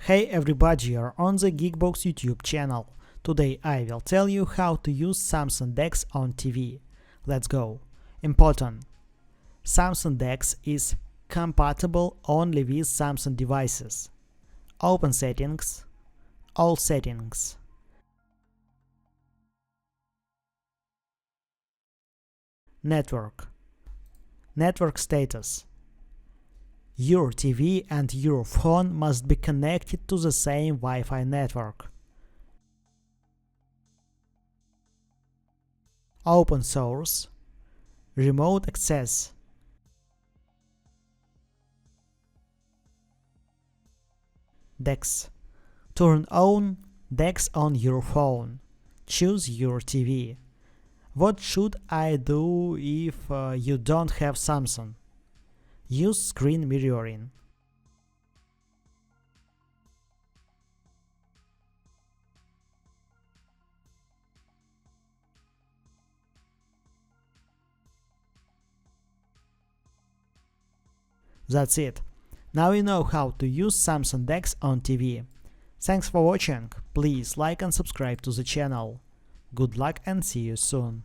Hey everybody, you're on the GeekBox YouTube channel. Today I will tell you how to use Samsung DeX on TV. Let's go. Important. Samsung DeX is compatible only with Samsung devices. Open Settings, All Settings. Network status. Your TV and your phone must be connected to the same Wi-Fi network. Open source, remote access. DeX. Turn on DeX on your phone. Choose your TV. What should I do if you don't have Samsung? Use screen mirroring. That's it. Now you know how to use Samsung DeX on TV. Thanks for watching. Please like and subscribe to the channel. Good luck and see you soon.